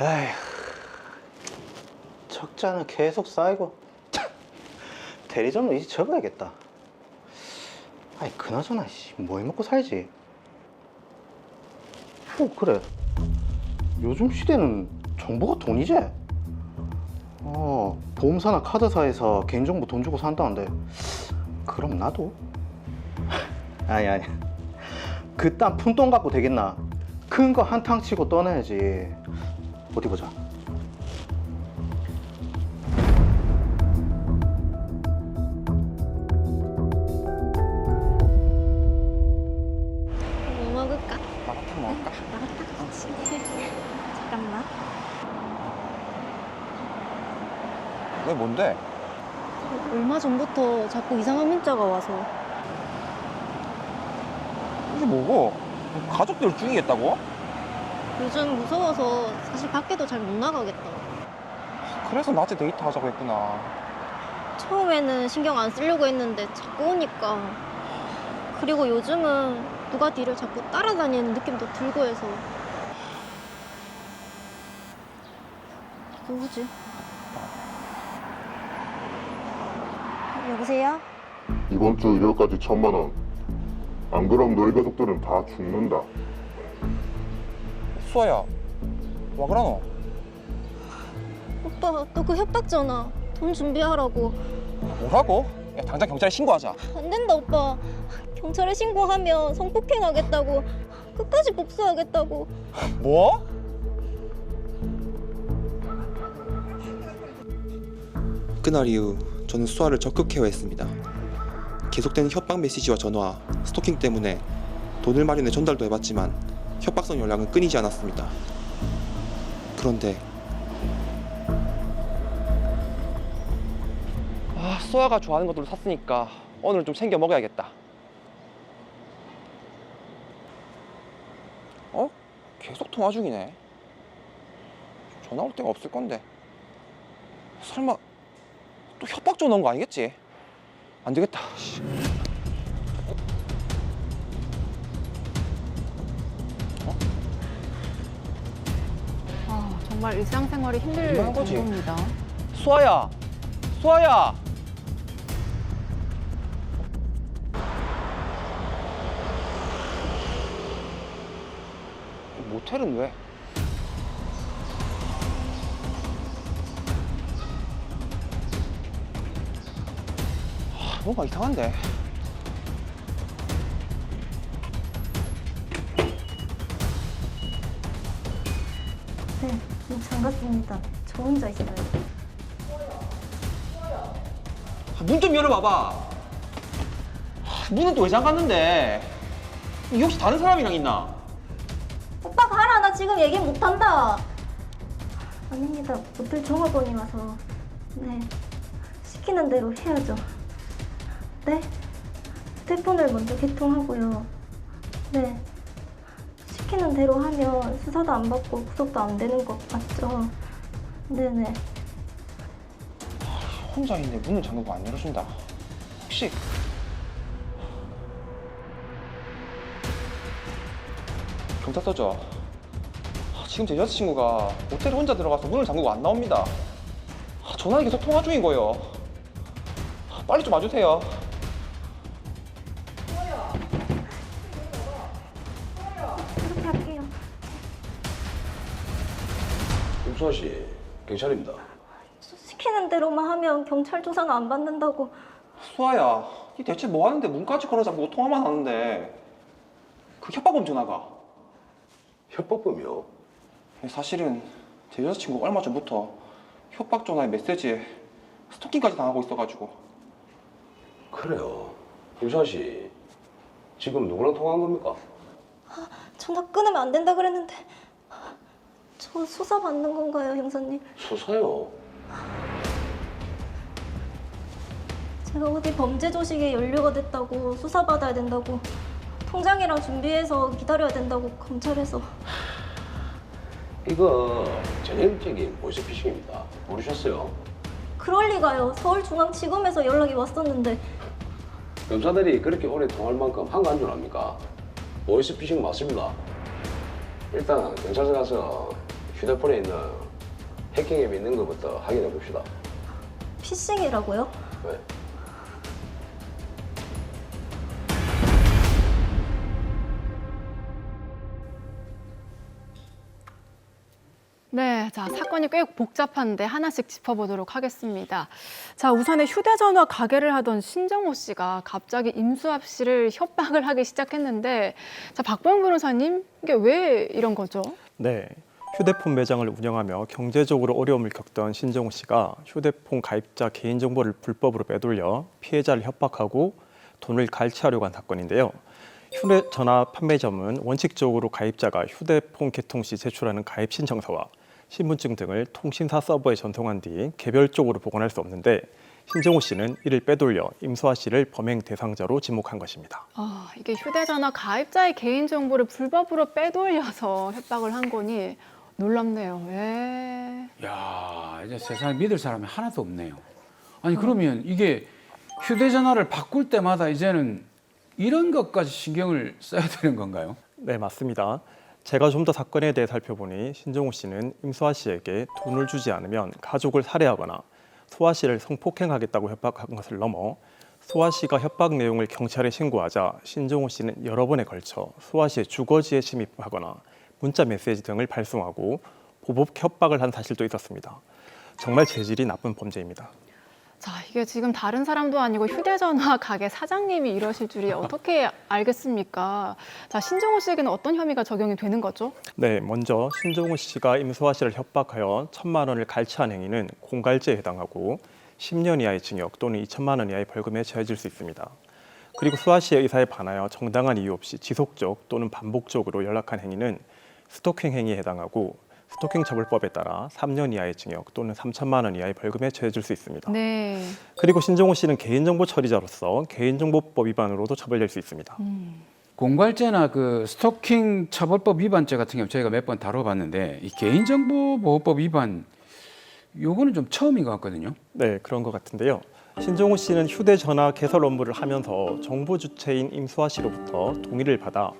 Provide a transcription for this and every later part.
에휴, 적자는 계속 쌓이고. 대리점으로 이제 접어야겠다. 아니 그나저나 뭐 해먹고 살지? 그래, 요즘 시대는 정보가 돈이지? 보험사나 카드사에서 개인정보 돈 주고 산다는데 그럼 나도? 아니 그딴 푼돈 갖고 되겠나? 큰 거 한탕 치고 떠나야지. 어디 보자. 뭐 먹을까? 마라탕 먹을까? 마라탕? 잠깐만. 왜 뭔데? 얼마 전부터 자꾸 이상한 문자가 와서. 이게 뭐고? 가족들 중이겠다고? 요즘 무서워서 사실 밖에도 잘 못 나가겠다. 그래서 낮에 데이트 하자고 했구나. 처음에는 신경 안 쓰려고 했는데 자꾸 오니까. 그리고 요즘은 누가 뒤를 자꾸 따라다니는 느낌도 들고 해서. 누구지? 여보세요? 이번 주 일요일까지 1,000만 원. 안 그럼 너희 가족들은 다 죽는다. 수아야, 와 그러노? 오빠, 너 그 협박 전화 돈 준비하라고. 뭐라고? 야, 당장 경찰에 신고하자. 안 된다, 오빠. 경찰에 신고하면 성폭행하겠다고. 끝까지 복수하겠다고. 뭐? 그날 이후 저는 수아를 적극 케어했습니다. 계속되는 협박 메시지와 전화, 스토킹 때문에 돈을 마련해 전달도 해봤지만 협박성 연락은 끊이지 않았습니다. 그런데 수아가 좋아하는 것들로 샀으니까 오늘 좀 챙겨 먹어야겠다. 계속 통화 중이네. 전화 올 데가 없을 건데. 설마 또 협박 전화 온 거 아니겠지? 안 되겠다. 정말 일상생활이 힘들 얼마나 거지? 정도입니다. 수아야! 수아야! 모텔은 왜? 뭔가 이상한데. 네, 반갑습니다. 저 혼자 있어요. 문 좀 열어봐봐. 문은 또 왜 잠갔는데? 이 혹시 다른 사람이랑 있나? 오빠 가라, 나 지금 얘기 못한다. 아닙니다, 모텔 종업원이 와서. 네, 시키는 대로 해야죠. 네? 휴대폰을 먼저 개통하고요. 네, 시키는 대로 하면 수사도 안 받고 구속도 안 되는 것 맞죠? 네네. 혼자 있는데 문을 잠그고 안 열어준다. 혹시 경찰서죠? 지금 제 여자친구가 모텔에 혼자 들어가서 문을 잠그고 안 나옵니다. 전화를 계속 통화 중인 거예요. 빨리 좀 와주세요. 그렇게 할게요. 김수아 씨, 경찰입니다. 시키는 대로만 하면 경찰 조사는 안 받는다고. 수아야, 니 대체 뭐 하는데 문까지 걸어 잠그고 통화만 하는데 그 협박범 전화가? 협박범이요? 사실은 제 여자친구가 얼마 전부터 협박 전화에 메시지에 스토킹까지 당하고 있어가지고. 그래요. 김수아 씨, 지금 누구랑 통화한 겁니까? 전화 끊으면 안 된다 그랬는데. 저 수사 받는 건가요, 형사님? 수사요? 제가 어디 범죄 조직에 연루가 됐다고 수사받아야 된다고 통장이랑 준비해서 기다려야 된다고 검찰에서. 이거 전형적인 보이스피싱입니다. 모르셨어요? 그럴 리가요. 서울중앙지검에서 연락이 왔었는데. 검사들이 그렇게 오래 통할 만큼 한 거 안 줄 압니까? 보이스피싱 맞습니다. 일단 경찰서 가서 휴대폰에 있는 해킹 앱 있는 것부터 확인해 봅시다. 피싱이라고요? 왜? 네, 자, 사건이 꽤 복잡한데 하나씩 짚어보도록 하겠습니다. 자, 우선에 휴대전화 가게를 하던 신정호 씨가 갑자기 임수합 씨를 협박을 하기 시작했는데, 자, 박보영 변호사님, 이게 왜 이런 거죠? 네, 휴대폰 매장을 운영하며 경제적으로 어려움을 겪던 신정호 씨가 휴대폰 가입자 개인정보를 불법으로 빼돌려 피해자를 협박하고 돈을 갈취하려고 한 사건인데요. 휴대전화 판매점은 원칙적으로 가입자가 휴대폰 개통 시 제출하는 가입 신청서와 신분증 등을 통신사 서버에 전송한 뒤 개별적으로 보관할 수 없는데 신정호 씨는 이를 빼돌려 임수아 씨를 범행 대상자로 지목한 것입니다. 아, 이게 휴대전화 가입자의 개인정보를 불법으로 빼돌려서 협박을 한 거니 놀랍네요. 예. 야, 이제 세상에 믿을 사람이 하나도 없네요. 아니 그러면 이게 휴대전화를 바꿀 때마다 이제는 이런 것까지 신경을 써야 되는 건가요? 네, 맞습니다. 제가 좀 더 사건에 대해 살펴보니 신정호 씨는 임수아 씨에게 돈을 주지 않으면 가족을 살해하거나 수아 씨를 성폭행하겠다고 협박한 것을 넘어 수아 씨가 협박 내용을 경찰에 신고하자 신정호 씨는 여러 번에 걸쳐 수아 씨의 주거지에 침입하거나 문자 메시지 등을 발송하고 보복 협박을 한 사실도 있었습니다. 정말 재질이 나쁜 범죄입니다. 자, 이게 지금 다른 사람도 아니고 휴대전화 가게 사장님이 이러실 줄이 어떻게 알겠습니까? 자, 신정호 씨에게는 어떤 혐의가 적용이 되는 거죠? 네, 먼저 신정호 씨가 임수아 씨를 협박하여 1,000만 원을 갈취한 행위는 공갈죄에 해당하고 10년 이하의 징역 또는 2천만 원 이하의 벌금에 처해질 수 있습니다. 그리고 수아 씨의 의사에 반하여 정당한 이유 없이 지속적 또는 반복적으로 연락한 행위는 스토킹 행위에 해당하고 스토킹 처벌법에 따라 3년 이하의 징역 또는 3천만 원 이하의 벌금에 처해질 수 있습니다. 네. 그리고 신정호 씨는 개인정보 처리자로서 개인정보법 위반으로도 처벌될 수 있습니다. 공갈죄나 그 스토킹 처벌법 위반죄 같은 경우 저희가 몇 번 다뤄봤는데 이 개인정보보호법 위반 요거는 좀 처음인 것 같거든요. 네, 그런 것 같은데요. 신정호 씨는 휴대전화 개설 업무를 하면서 정보 주체인 임수아 씨로부터 동의를 받아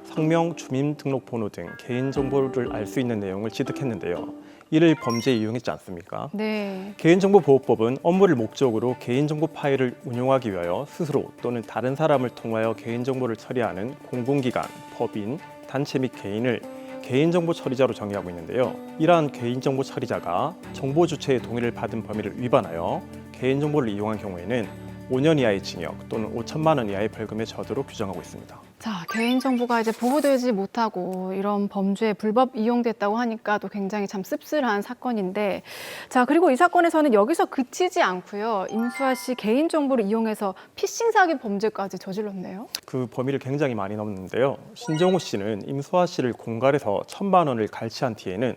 성명, 주민등록번호 등 개인정보를 알 수 있는 내용을 취득했는데요. 이를 범죄에 이용했지 않습니까? 네. 개인정보보호법은 업무를 목적으로 개인정보 파일을 운용하기 위하여 스스로 또는 다른 사람을 통하여 개인정보를 처리하는 공공기관, 법인, 단체 및 개인을 개인정보 처리자로 정의하고 있는데요. 이러한 개인정보 처리자가 정보 주체의 동의를 받은 범위를 위반하여 개인정보를 이용한 경우에는 5년 이하의 징역 또는 5천만 원 이하의 벌금에 처하도록 규정하고 있습니다. 자, 개인정보가 이제 보호되지 못하고 이런 범죄에 불법 이용됐다고 하니까 또 굉장히 참 씁쓸한 사건인데, 자, 그리고 이 사건에서는 여기서 그치지 않고요. 임수아 씨 개인정보를 이용해서 피싱 사기 범죄까지 저질렀네요. 그 범위를 굉장히 많이 넘는데요. 신정호 씨는 임수아 씨를 공갈해서 1,000만 원을 갈취한 뒤에는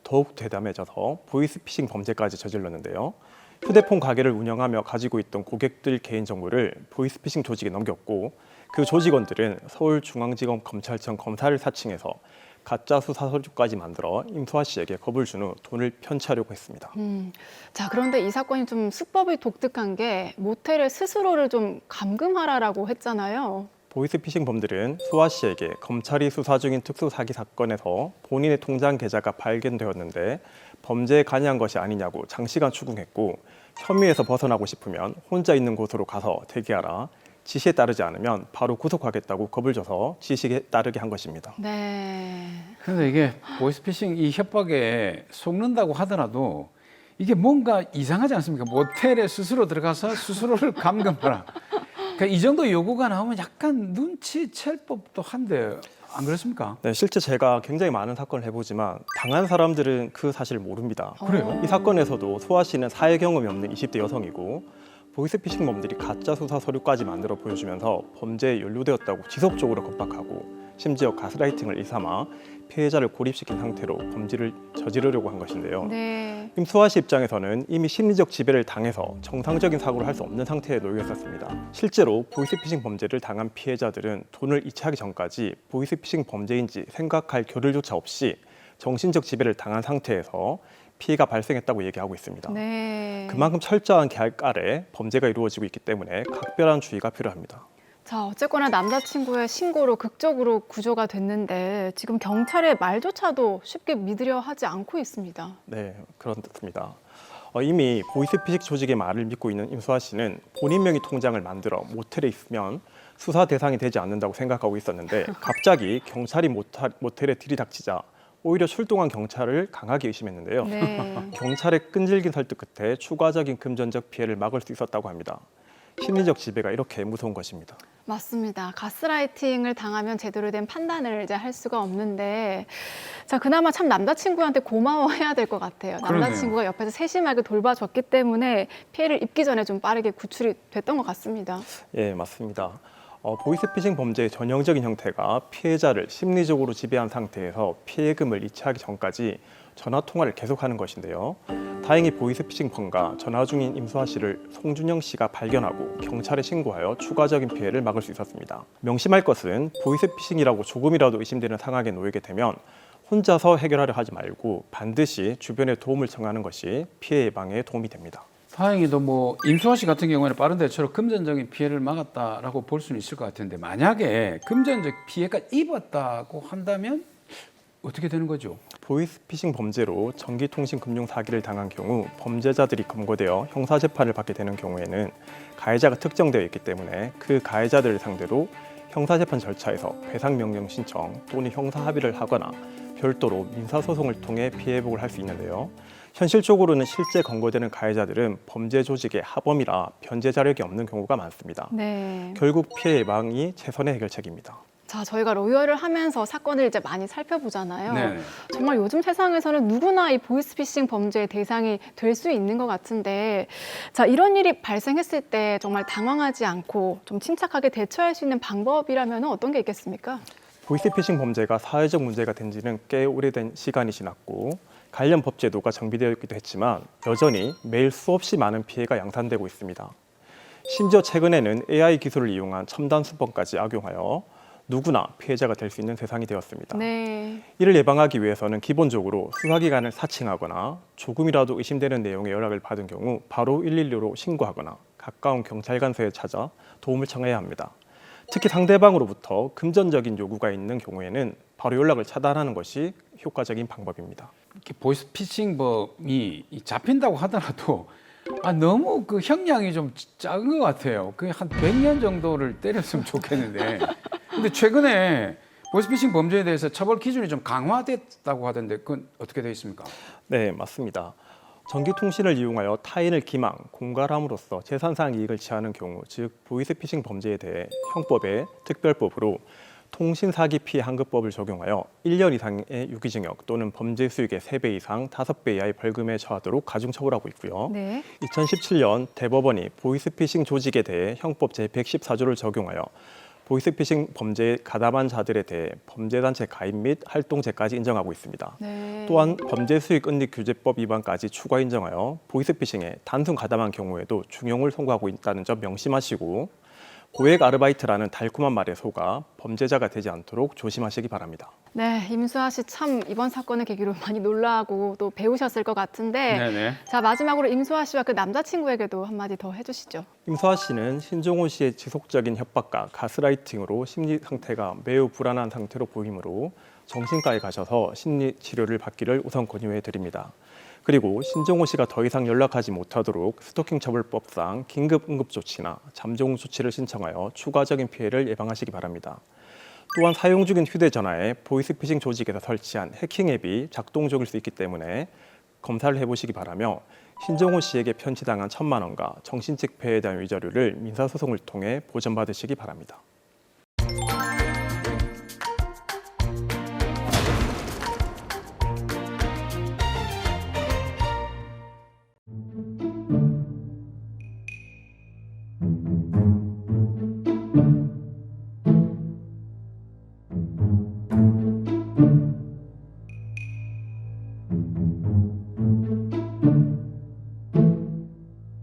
더욱 대담해져서 보이스피싱 범죄까지 저질렀는데요. 휴대폰 가게를 운영하며 가지고 있던 고객들 개인정보를 보이스피싱 조직에 넘겼고 그 조직원들은 서울중앙지검 검찰청 검사를 사칭해서 가짜 수사 서류까지 만들어 임수아 씨에게 겁을 준 후 돈을 편취하려고 했습니다. 자, 그런데 이 사건이 좀 수법이 독특한 게 모텔에 스스로를 좀 감금하라라고 했잖아요. 보이스피싱 범들은 수아 씨에게 검찰이 수사 중인 특수 사기 사건에서 본인의 통장 계좌가 발견되었는데 범죄에 관여한 것이 아니냐고 장시간 추궁했고 혐의에서 벗어나고 싶으면 혼자 있는 곳으로 가서 대기하라. 지시에 따르지 않으면 바로 구속하겠다고 겁을 줘서 지시에 따르게 한 것입니다. 네. 그런데 이게 보이스피싱 이 협박에 속는다고 하더라도 이게 뭔가 이상하지 않습니까? 모텔에 스스로 들어가서 스스로를 감금하라. 그러니까 이 정도 요구가 나오면 약간 눈치챌 법도 한데 안 그렇습니까? 네, 실제 제가 굉장히 많은 사건을 해보지만 당한 사람들은 그 사실을 모릅니다. 그래요? 이 사건에서도 소아 씨는 사회 경험이 없는 20대 여성이고 보이스피싱범들이 가짜 수사 서류까지 만들어 보여주면서 범죄에 연루되었다고 지속적으로 겁박하고 심지어 가스라이팅을 일삼아 피해자를 고립시킨 상태로 범죄를 저지르려고 한 것인데요. 네. 임수아 씨 입장에서는 이미 심리적 지배를 당해서 정상적인 사고를 할 수 없는 상태에 놓여 있었습니다. 실제로 보이스피싱 범죄를 당한 피해자들은 돈을 이체하기 전까지 보이스피싱 범죄인지 생각할 겨를조차 없이 정신적 지배를 당한 상태에서 피해가 발생했다고 얘기하고 있습니다. 네. 그만큼 철저한 계약 아래 범죄가 이루어지고 있기 때문에 각별한 주의가 필요합니다. 자, 어쨌거나 남자친구의 신고로 극적으로 구조가 됐는데 지금 경찰의 말조차도 쉽게 믿으려 하지 않고 있습니다. 네, 그렇습니다. 이미 보이스피싱 조직의 말을 믿고 있는 임수아 씨는 본인 명의 통장을 만들어 모텔에 있으면 수사 대상이 되지 않는다고 생각하고 있었는데 갑자기 경찰이 모텔에 들이닥치자 오히려 출동한 경찰을 강하게 의심했는데요. 네. 경찰의 끈질긴 설득 끝에 추가적인 금전적 피해를 막을 수 있었다고 합니다. 심리적 지배가 이렇게 무서운 것입니다. 맞습니다. 가스라이팅을 당하면 제대로 된 판단을 이제 할 수가 없는데, 자, 그나마 참 남자친구한테 고마워해야 될 것 같아요. 그러네요. 남자친구가 옆에서 세심하게 돌봐줬기 때문에 피해를 입기 전에 좀 빠르게 구출이 됐던 것 같습니다. 예, 맞습니다. 보이스피싱 범죄의 전형적인 형태가 피해자를 심리적으로 지배한 상태에서 피해금을 이체하기 전까지 전화 통화를 계속하는 것인데요. 다행히 보이스피싱범과 전화 중인 임수아 씨를 송준영 씨가 발견하고 경찰에 신고하여 추가적인 피해를 막을 수 있었습니다. 명심할 것은 보이스피싱이라고 조금이라도 의심되는 상황에 놓이게 되면 혼자서 해결하려 하지 말고 반드시 주변의 도움을 청하는 것이 피해 예방에 도움이 됩니다. 다행히도 뭐 임수아 씨 같은 경우에는 빠른 대처로 금전적인 피해를 막았다라고 볼 수는 있을 것 같은데 만약에 금전적 피해가 입었다고 한다면 어떻게 되는 거죠? 보이스피싱 범죄로 전기통신금융 사기를 당한 경우 범죄자들이 검거되어 형사재판을 받게 되는 경우에는 가해자가 특정되어 있기 때문에 그 가해자들을 상대로 형사재판 절차에서 배상명령 신청 또는 형사합의를 하거나 별도로 민사소송을 통해 피해 회복을 할 수 있는데요. 현실적으로는 실제 검거되는 가해자들은 범죄 조직의 하범이라 변제 자력이 없는 경우가 많습니다. 네. 결국 피해 예방이 최선의 해결책입니다. 자, 저희가 로열을 하면서 사건을 이제 많이 살펴보잖아요. 네. 정말 요즘 세상에서는 누구나 이 보이스피싱 범죄의 대상이 될 수 있는 것 같은데, 자, 이런 일이 발생했을 때 정말 당황하지 않고 좀 침착하게 대처할 수 있는 방법이라면 어떤 게 있겠습니까? 보이스피싱 범죄가 사회적 문제가 된 지는 꽤 오래된 시간이 지났고 관련 법 제도가 정비되어 있기도 했지만 여전히 매일 수없이 많은 피해가 양산되고 있습니다. 심지어 최근에는 AI 기술을 이용한 첨단 수법까지 악용하여 누구나 피해자가 될 수 있는 세상이 되었습니다. 네. 이를 예방하기 위해서는 기본적으로 수사기관을 사칭하거나 조금이라도 의심되는 내용의 연락을 받은 경우 바로 112로 신고하거나 가까운 경찰관서에 찾아 도움을 청해야 합니다. 특히 상대방으로부터 금전적인 요구가 있는 경우에는 바로 연락을 차단하는 것이 효과적인 방법입니다. 이렇게 보이스피싱범이 잡힌다고 하더라도 너무 그 형량이 좀 작은 것 같아요. 그 한 100년 정도를 때렸으면 좋겠는데. 근데 최근에 보이스피싱 범죄에 대해서 처벌 기준이 좀 강화됐다고 하던데 그건 어떻게 되어 있습니까? 네, 맞습니다. 전기통신을 이용하여 타인을 기망, 공갈함으로써 재산상 이익을 취하는 경우, 즉 보이스피싱 범죄에 대해 형법의 특별법으로 통신사기 피해 환급법을 적용하여 1년 이상의 유기징역 또는 범죄 수익의 3배 이상 5배 이하의 벌금에 처하도록 가중처벌하고 있고요. 네. 2017년 대법원이 보이스피싱 조직에 대해 형법 제114조를 적용하여 보이스피싱 범죄에 가담한 자들에 대해 범죄단체 가입 및 활동죄까지 인정하고 있습니다. 네. 또한 범죄수익은닉규제법 위반까지 추가 인정하여 보이스피싱에 단순 가담한 경우에도 중형을 선고하고 있다는 점 명심하시고 고액 아르바이트라는 달콤한 말에 속아 범죄자가 되지 않도록 조심하시기 바랍니다. 네, 임수아 씨 참 이번 사건을 계기로 많이 놀라고 또 배우셨을 것 같은데, 네네. 자, 마지막으로 임수아 씨와 그 남자친구에게도 한마디 더 해주시죠. 임수아 씨는 신종호 씨의 지속적인 협박과 가스라이팅으로 심리 상태가 매우 불안한 상태로 보이므로 정신과에 가셔서 심리 치료를 받기를 우선 권유해 드립니다. 그리고 신종호 씨가 더 이상 연락하지 못하도록 스토킹 처벌법상 긴급 응급 조치나 잠정 조치를 신청하여 추가적인 피해를 예방하시기 바랍니다. 또한 사용 중인 휴대전화에 보이스피싱 조직에서 설치한 해킹 앱이 작동 중일 수 있기 때문에 검사를 해보시기 바라며 신종호 씨에게 편취당한 1,000만 원과 정신적 폐해에 대한 위자료를 민사소송을 통해 보전받으시기 바랍니다.